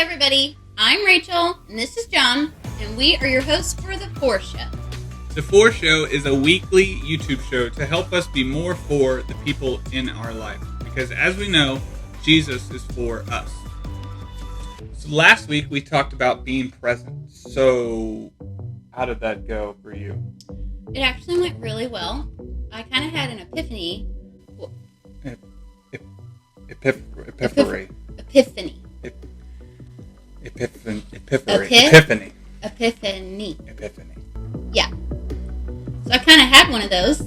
everybody, I'm Rachel, and this is John, and we are your hosts for The For Show. The For Show is a weekly YouTube show to help us be more for the people in our life. Because as we know, Jesus is for us. So last week we talked about being present. So how did that go for you? It actually went really well. I kind of had an epiphany. Epiphany. Yeah. So I kind of had one of those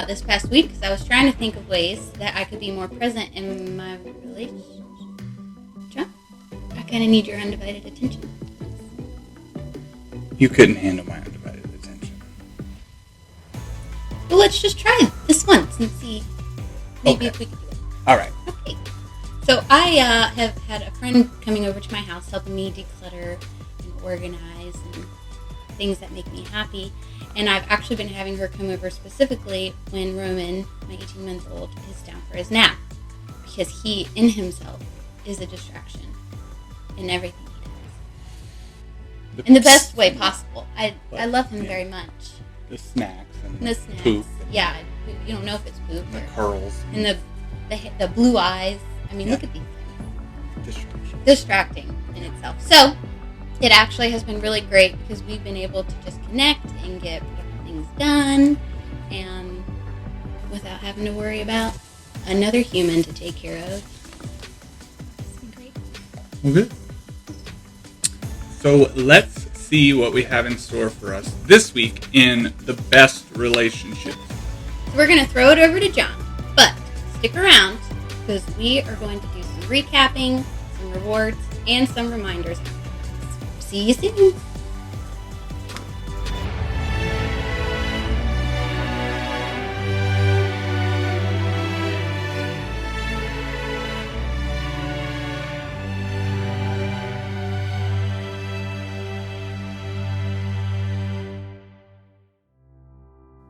this past week because I was trying to think of ways that I could be more present in my relationship. John, I kind of need your undivided attention. You couldn't handle my undivided attention. Well, let's just try this once and see maybe if we can do it. All right. Okay. So I have had a friend coming over to my house helping me declutter and organize and things that make me happy. And I've actually been having her come over specifically when Roman, my 18-month-old, is down for his nap. Because he, in himself, is a distraction in everything he does. In the best way possible. I love him very much. The snacks and the snacks. Poop. Yeah, you don't know if it's poop. And the curls. And the blue eyes. I mean, look at these things. Distracting in itself. So, it actually has been really great because we've been able to just connect and get things done and without having to worry about another human to take care of. It's been great. Well, good. So let's see what we have in store for us this week in the best relationships. So we're going to throw it over to John, but stick around because we are going to do some recapping, some rewards, and some reminders. See you soon.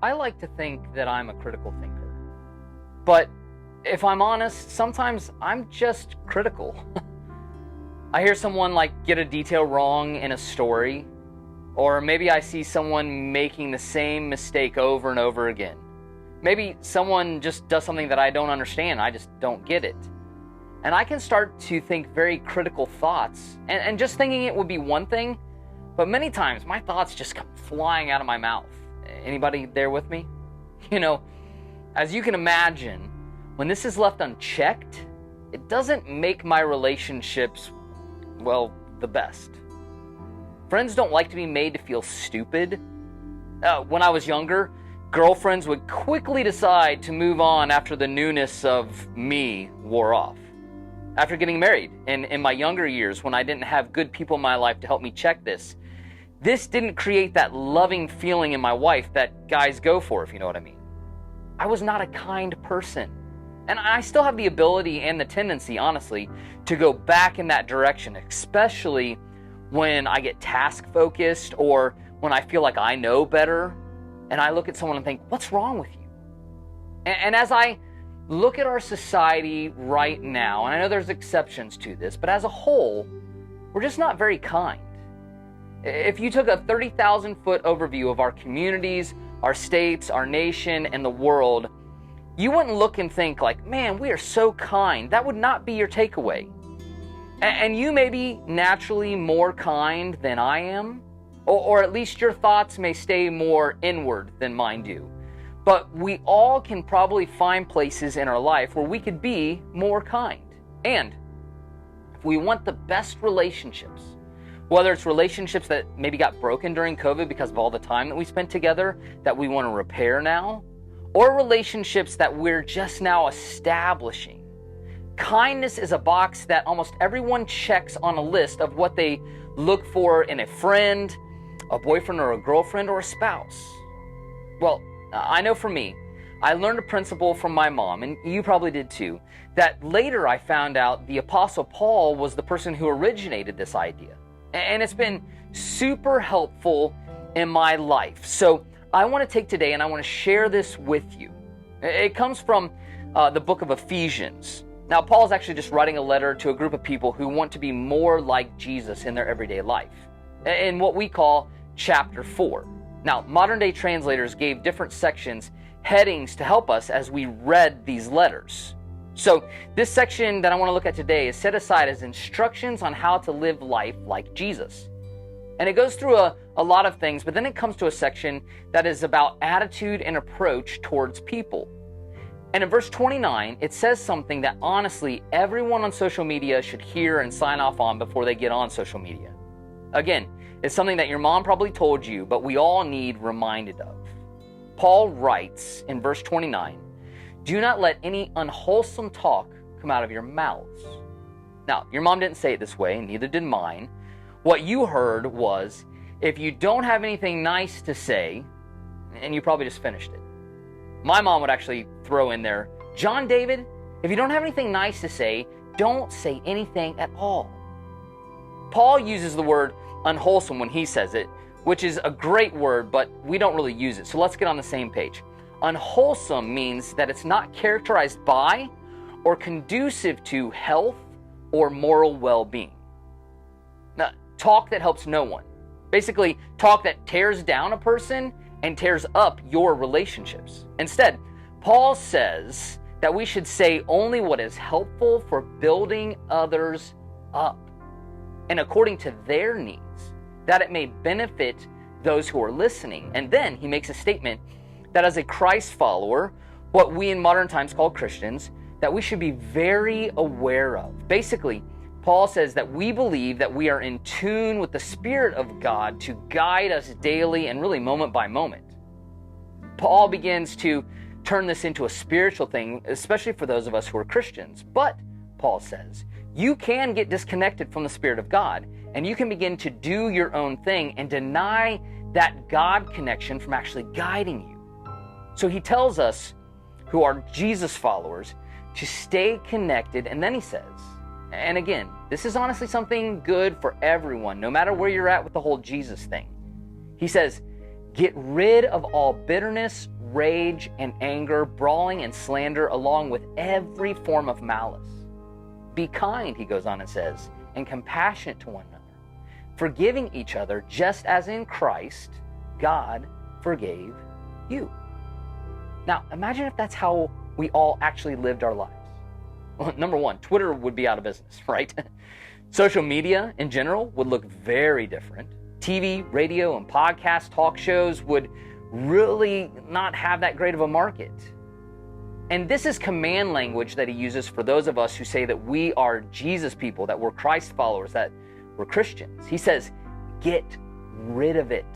I like to think that I'm a critical thinker. But if I'm honest, sometimes I'm just critical. I hear someone get a detail wrong in a story, or maybe I see someone making the same mistake over and over again. Maybe someone just does something that I don't understand, I just don't get it. And I can start to think very critical thoughts, and just thinking it would be one thing, but many times my thoughts just come flying out of my mouth. Anybody there with me? As you can imagine, when this is left unchecked, it doesn't make my relationships the best. Friends don't like to be made to feel stupid. When I was younger, girlfriends would quickly decide to move on after the newness of me wore off. After getting married, and in my younger years when I didn't have good people in my life to help me check this didn't create that loving feeling in my wife that guys go for, if you know what I mean. I was not a kind person. And I still have the ability and the tendency, honestly, to go back in that direction, especially when I get task-focused or when I feel like I know better, and I look at someone and think, what's wrong with you? And as I look at our society right now, and I know there's exceptions to this, but as a whole, we're just not very kind. If you took a 30,000-foot overview of our communities, our states, our nation, and the world, you wouldn't look and think man, we are so kind. That would not be your takeaway. And you may be naturally more kind than I am, or at least your thoughts may stay more inward than mine do. But we all can probably find places in our life where we could be more kind. And if we want the best relationships, whether it's relationships that maybe got broken during COVID because of all the time that we spent together that we want to repair now, or relationships that we're just now establishing, kindness is a box that almost everyone checks on a list of what they look for in a friend, a boyfriend or a girlfriend, or a spouse. Well, I know for me, I learned a principle from my mom, and you probably did too, that later I found out the Apostle Paul was the person who originated this idea. And it's been super helpful in my life. So I want to take today and I want to share this with you. It comes from the book of Ephesians. Now, Paul's actually just writing a letter to a group of people who want to be more like Jesus in their everyday life, in what we call chapter 4. Now, modern-day translators gave different sections headings to help us as we read these letters. So, this section that I want to look at today is set aside as instructions on how to live life like Jesus. And it goes through a lot of things, but then it comes to a section that is about attitude and approach towards people. And in verse 29, it says something that honestly everyone on social media should hear and sign off on before they get on social media. Again, it's something that your mom probably told you, but we all need reminded of. Paul writes in verse 29, "Do not let any unwholesome talk come out of your mouths." Now, your mom didn't say it this way, neither did mine. What you heard was, if you don't have anything nice to say, and you probably just finished it. My mom would actually throw in there, "John David, if you don't have anything nice to say, don't say anything at all." Paul uses the word unwholesome when he says it, which is a great word, but we don't really use it. So let's get on the same page. Unwholesome means that it's not characterized by or conducive to health or moral well-being. Now, talk that helps no one. Basically, talk that tears down a person and tears up your relationships. Instead, Paul says that we should say only what is helpful for building others up and according to their needs, that it may benefit those who are listening. And then he makes a statement that as a Christ follower, what we in modern times call Christians, that we should be very aware of. Basically, Paul says that we believe that we are in tune with the Spirit of God to guide us daily and really moment by moment. Paul begins to turn this into a spiritual thing, especially for those of us who are Christians. But, Paul says, you can get disconnected from the Spirit of God, and you can begin to do your own thing and deny that God connection from actually guiding you. So he tells us, who are Jesus followers, to stay connected, and then he says, and again, this is honestly something good for everyone, no matter where you're at with the whole Jesus thing. He says, get rid of all bitterness, rage, and anger, brawling and slander, along with every form of malice. Be kind, he goes on and says, and compassionate to one another, forgiving each other just as in Christ, God forgave you. Now, imagine if that's how we all actually lived our lives. Well, number one, Twitter would be out of business, right? Social media in general would look very different. TV, radio, and podcast talk shows would really not have that great of a market. And this is command language that he uses for those of us who say that we are Jesus people, that we're Christ followers, that we're Christians. He says, get rid of it.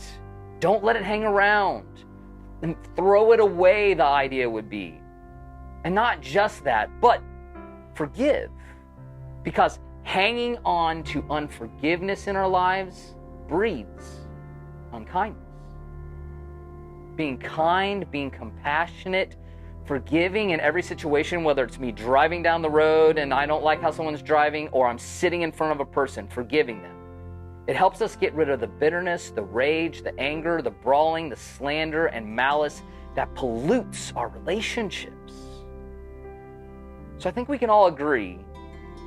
Don't let it hang around. And throw it away, the idea would be. And not just that, but forgive. Because hanging on to unforgiveness in our lives breeds unkindness. Being kind, being compassionate, forgiving in every situation, whether it's me driving down the road and I don't like how someone's driving, or I'm sitting in front of a person, forgiving them. It helps us get rid of the bitterness, the rage, the anger, the brawling, the slander, and malice that pollutes our relationships. So I think we can all agree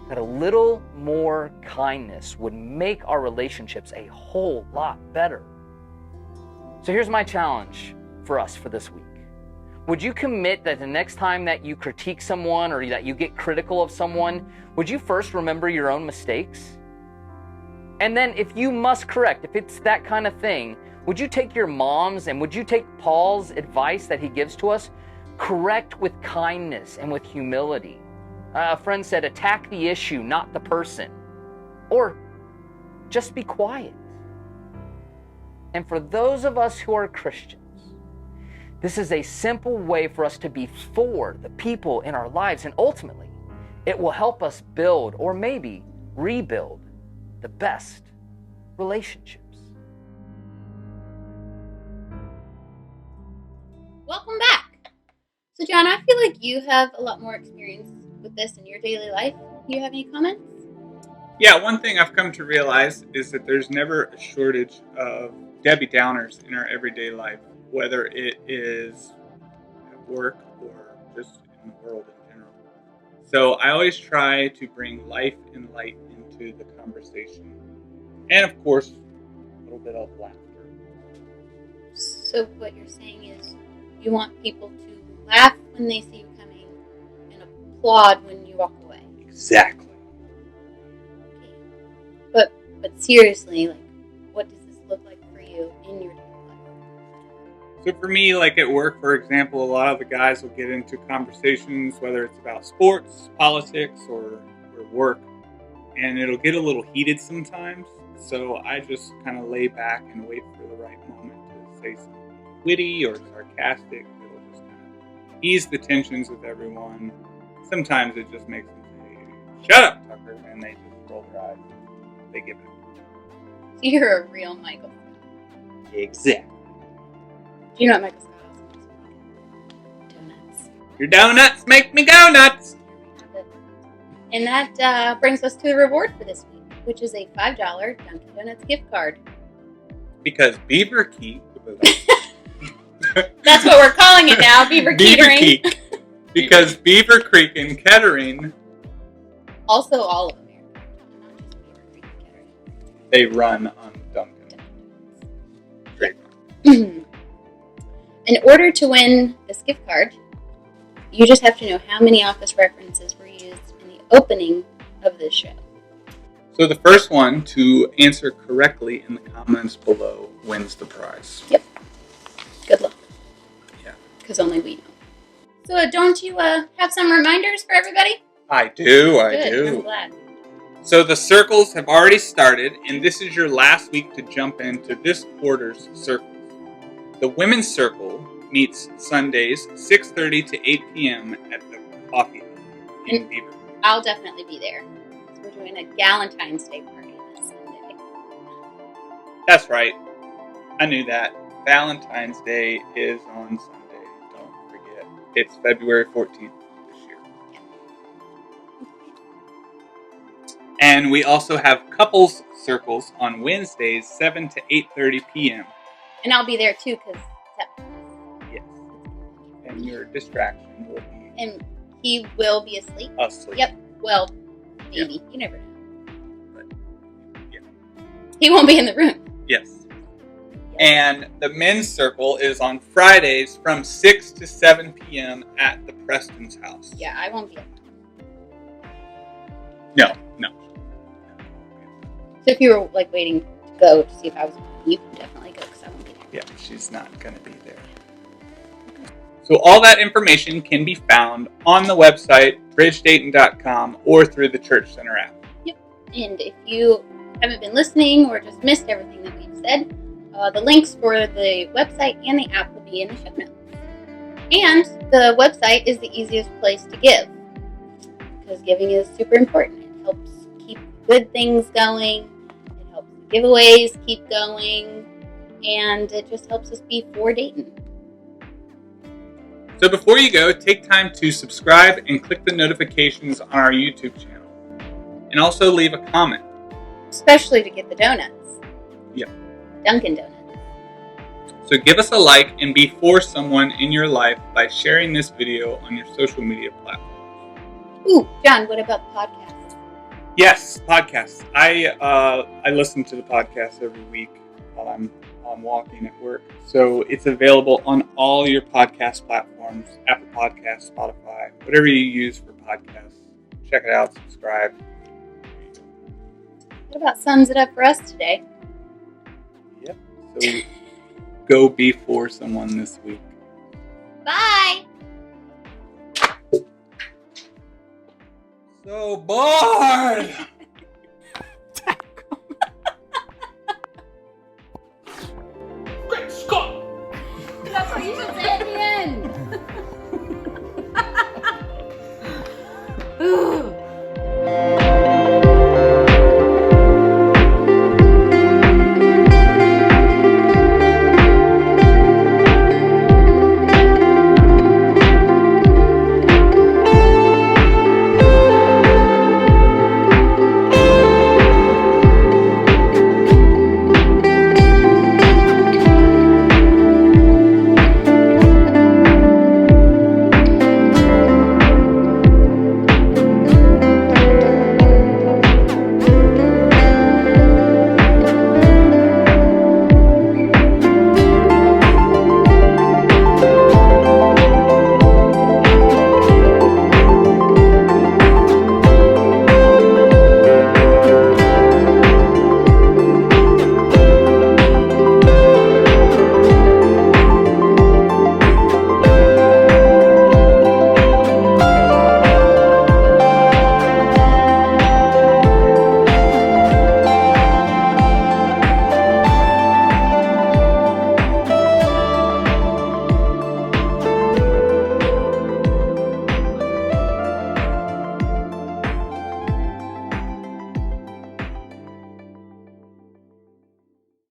that a little more kindness would make our relationships a whole lot better. So here's my challenge for us for this week. Would you commit that the next time that you critique someone or that you get critical of someone, would you first remember your own mistakes? And then if you must correct, if it's that kind of thing, would you take your mom's and would you take Paul's advice that he gives to us? Correct with kindness and with humility. A friend said, attack the issue, not the person. Or just be quiet. And for those of us who are Christians, this is a simple way for us to be for the people in our lives. And ultimately, it will help us build or maybe rebuild the best relationships. Welcome back. So John, I feel like you have a lot more experience with this in your daily life. Do you have any comments? Yeah, one thing I've come to realize is that there's never a shortage of Debbie Downers in our everyday life, whether it is at work or just in the world in general. So I always try to bring life and light into the conversation. And of course, a little bit of laughter. So what you're saying is you want people to laugh when they see you coming and applaud when you walk away. Exactly. Okay. But seriously, like, what does this look like for you in your daily life? So for me, like at work, for example, a lot of the guys will get into conversations, whether it's about sports, politics, or work, and it'll get a little heated sometimes. So I just kind of lay back and wait for the right moment to say something witty or sarcastic. It'll just kind of ease the tensions with everyone. Sometimes it just makes them say, "Shut up, Tucker," and they just roll their eyes. They give it. So you're a real Michael Scott. Exactly. Do you know what Michael Scott also makes? Donuts. Your donuts make me go nuts. And that brings us to the reward for this week, which is a $5 Dunkin' Donuts gift card. Because Beaver Key. That's what we're calling it now, Beaver Catering. Creek. Because Beaver Creek and Kettering. Also all of America, not just Beaver Creek and Kettering. They run on Dunkin'. Great. In order to win this gift card, you just have to know how many office references were used in the opening of this show. So the first one to answer correctly in the comments below wins the prize. Yep. Good luck. Yeah. Because only we know. So don't you have some reminders for everybody? I do. Good. I'm glad. So the circles have already started, and this is your last week to jump into this quarter's circles. The women's circle meets Sundays 6:30 to 8 p.m. at the Coffee Hut in Beaver. I'll definitely be there. So we're doing a Galentine's Day party this Sunday. That's right. I knew that. Valentine's Day is on Sunday. Don't forget. It's February 14th this year. And we also have couples circles on Wednesdays 7 to 8:30 p.m. And I'll be there too because Yes. And your distraction will be and he will be asleep. asleep. Yep. Well, maybe. Yeah. You never know. But, yeah. He won't be in the room. Yes. And the men's circle is on Fridays from 6 to 7 p.m. at the Preston's house. Yeah, I won't be at home. No. So if you were like waiting to go to see if I was, you can definitely go because I won't be there. Yeah, she's not going to be there. So all that information can be found on the website, bridgedayton.com, or through the Church Center app. Yep. And if you haven't been listening or just missed everything that we've said, the links for the website and the app will be in the show notes. And the website is the easiest place to give because giving is super important. It helps keep good things going. It helps giveaways keep going. And it just helps us be for Dayton. So before you go, take time to subscribe and click the notifications on our YouTube channel. And also leave a comment. Especially to get the donuts. Yep. Dunkin' Donuts. So give us a like and be for someone in your life by sharing this video on your social media platforms. Ooh, John, what about podcasts? Yes, podcasts. I listen to the podcast every week while I'm walking at work. So it's available on all your podcast platforms, Apple Podcasts, Spotify, whatever you use for podcasts. Check it out, subscribe. What about sums it up for us today? Yep. So go be for someone this week. Bye! So bored!